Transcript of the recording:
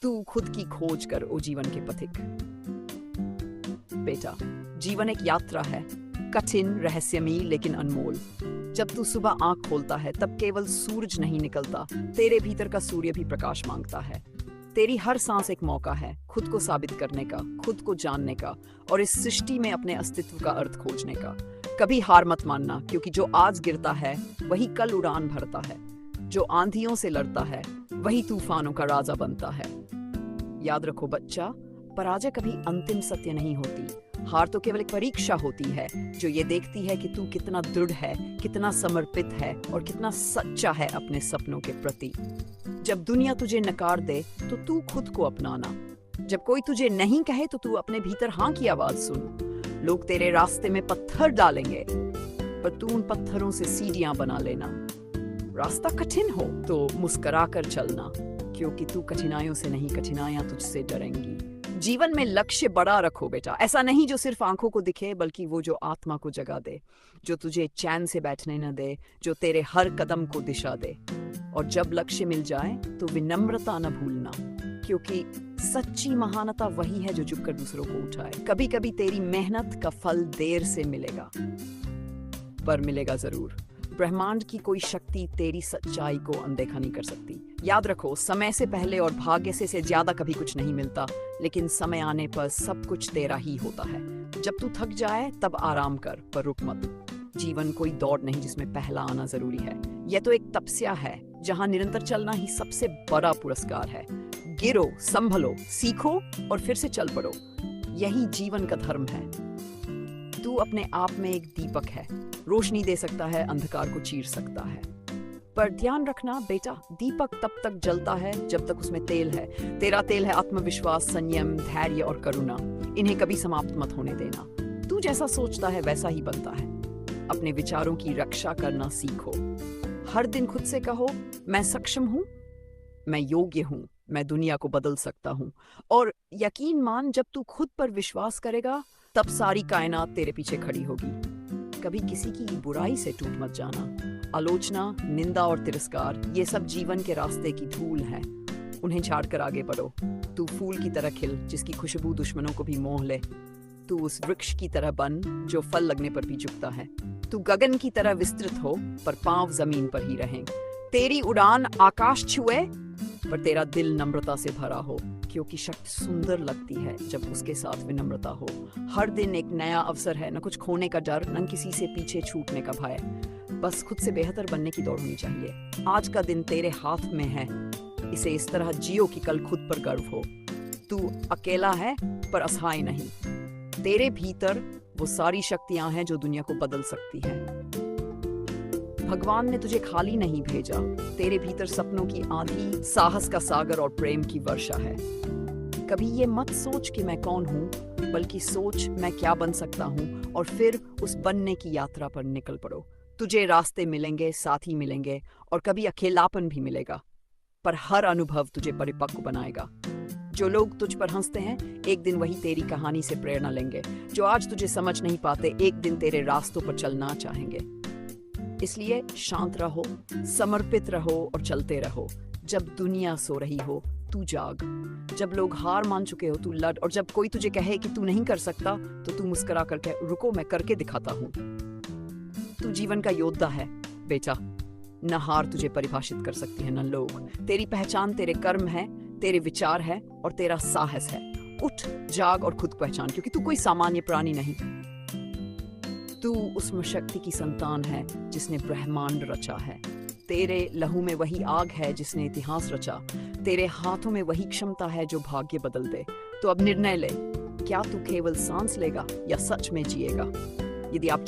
तू खुद की खोज कर ओ जीवन के पथिक। बेटा, जीवन एक यात्रा है, कठिन, रहस्यमयी लेकिन अनमोल। जब तू सुबह आंख खोलता है तब केवल सूरज नहीं निकलता, तेरे भीतर का सूर्य भी प्रकाश मांगता है। तेरी हर सांस एक मौका है खुद को साबित करने का, खुद को जानने का और इस सृष्टि में अपने अस्तित्व का अर्थ खोजने का। कभी हार मत मानना, क्योंकि जो आज गिरता है वही कल उड़ान भरता है। जो आंधियों से लड़ता है वही तूफानों का राजा बनता है। याद रखो बच्चा, पराजय कभी अंतिम सत्य नहीं होती। हार तो केवल एक परीक्षा होती है जो ये देखती है कि तू कितना दृढ़ है, कितना समर्पित है और कितना सच्चा है अपने सपनों के प्रति। जब दुनिया तुझे नकार दे तो तू खुद को अपनाना। जब कोई तुझे नहीं कहे तो तू अपने भीतर हाँ की आवाज सुन। लोग तेरे रास्ते में पत्थर डालेंगे, पर तू उन पत्थरों से सीढ़ियां बना लेना। रास्ता कठिन हो तो मुस्कुरा कर चलना, क्योंकि तू कठिनाइयों से नहीं, कठिनाइयां तुझसे डरेंगी। जीवन में लक्ष्य बड़ा रखो बेटा, ऐसा नहीं जो सिर्फ आंखों को दिखे, बल्कि वो जो आत्मा को जगा दे, जो तुझे चैन से बैठने न दे, जो तेरे हर कदम को दिशा दे। और जब लक्ष्य मिल जाए तो विनम्रता न भूलना, क्योंकि सच्ची महानता वही है जो झुककर दूसरों को उठाए। कभी कभी तेरी मेहनत का फल देर से मिलेगा, पर मिलेगा जरूर। ब्रह्मांड की कोई शक्ति तेरी सच्चाई को अनदेखा नहीं कर सकती। याद रखो, समय से पहले और भाग्य से ज्यादा कभी कुछ नहीं मिलता, लेकिन समय आने पर सब कुछ तेरा ही होता है। जब तू थक जाए तब आराम कर, पर रुक मत। जीवन कोई दौड़ नहीं जिसमें पहला आना जरूरी है। यह तो एक तपस्या है जहां निरंतर चलना ही सबसे बड़ा पुरस्कार है। गिरो, संभलो, सीखो और फिर से चल पड़ो। यही जीवन का धर्म है। तू अपने आप में एक दीपक है, रोशनी दे सकता है, अंधकार को चीर सकता है। पर ध्यान रखना बेटा, दीपक तब तक जलता है जब तक उसमें तेल है। तेरा तेल है आत्मविश्वास, संयम, धैर्य और करुणा। इन्हें कभी समाप्त मत होने देना। तू जैसा सोचता है वैसा ही बनता है। अपने विचारों की रक्षा करना सीखो। हर दिन खुद से कहो, मैं सक्षम हूँ, मैं योग्य हूँ, मैं दुनिया को बदल सकता हूँ। और यकीन मान, जब तू खुद पर विश्वास करेगा तब सारी कायनात तेरे पीछे खड़ी होगी। कभी किसी की बुराई से टूट मत जाना। आलोचना, निंदा और तिरस्कार, ये सब जीवन के रास्ते की धूल है। उन्हें झाड़ कर आगे बढ़ो। तू फूल की तरह खिल जिसकी खुशबू दुश्मनों को भी मोह ले। तू उस वृक्ष की तरह बन जो फल लगने पर भी झुकता है। तू गगन की तरह विस्तृत हो, पर पांव जमीन पर ही रहें। तेरी उड़ान आकाश छुए, पर तेरा दिल नम्रता से भरा हो, क्योंकि शक्ति सुंदर लगती है जब उसके साथ विनम्रता हो। हर दिन एक नया अवसर है, न कुछ खोने का डर, न किसी से पीछे छूटने का भय। बस खुद से बेहतर बनने की दौड़ होनी चाहिए। आज का दिन तेरे हाथ में है, इसे इस तरह जियो कि कल खुद पर गर्व हो। तू अकेला है पर असहाय नहीं। तेरे भीतर वो सारी शक्तियां हैं जो दुनिया को बदल सकती है। भगवान ने तुझे खाली नहीं भेजा। तेरे भीतर सपनों की आंधी, साहस का सागर और प्रेम की वर्षा है। कभी ये मत सोच कि मैं कौन हूँ, बल्कि सोच मैं क्या बन सकता हूँ, और फिर उस बनने की यात्रा पर निकल पड़ो। तुझे रास्ते मिलेंगे, साथी मिलेंगे और कभी अकेलापन भी मिलेगा, पर हर अनुभव तुझे परिपक्व बनाएगा। जो लोग तुझ पर हंसते हैं, एक दिन वही तेरी कहानी से प्रेरणा लेंगे। जो आज तुझे समझ नहीं पाते, एक दिन तेरे रास्तों पर चलना चाहेंगे। इसलिए शांत रहो, समर्पित रहो और चलते रहो। जब दुनिया सो रही हो तू जाग, जब लोग हार मान चुके हो तू लड़, और जब कोई तुझे कहे कि तू नहीं कर सकता तो तू मुस्कुरा कर कह, रुको मैं करके दिखाता हूँ। तू जीवन का योद्धा है बेटा। न हार तुझे परिभाषित कर सकती है, न लोग। तेरी पहचान तेरे कर्म है, तेरे विचार है और तेरा साहस है। उठ, जाग और खुद पहचान, क्योंकि तू कोई सामान्य प्राणी नहीं। तू उस शक्ति की संतान है जिसने ब्रह्मांड रचा है। तेरे लहू में वही आग है जिसने इतिहास रचा। तेरे हाथों में वही क्षमता है जो भाग्य बदल दे। तो अब निर्णय ले, क्या तू केवल सांस लेगा या सच में जिएगा? यदि आप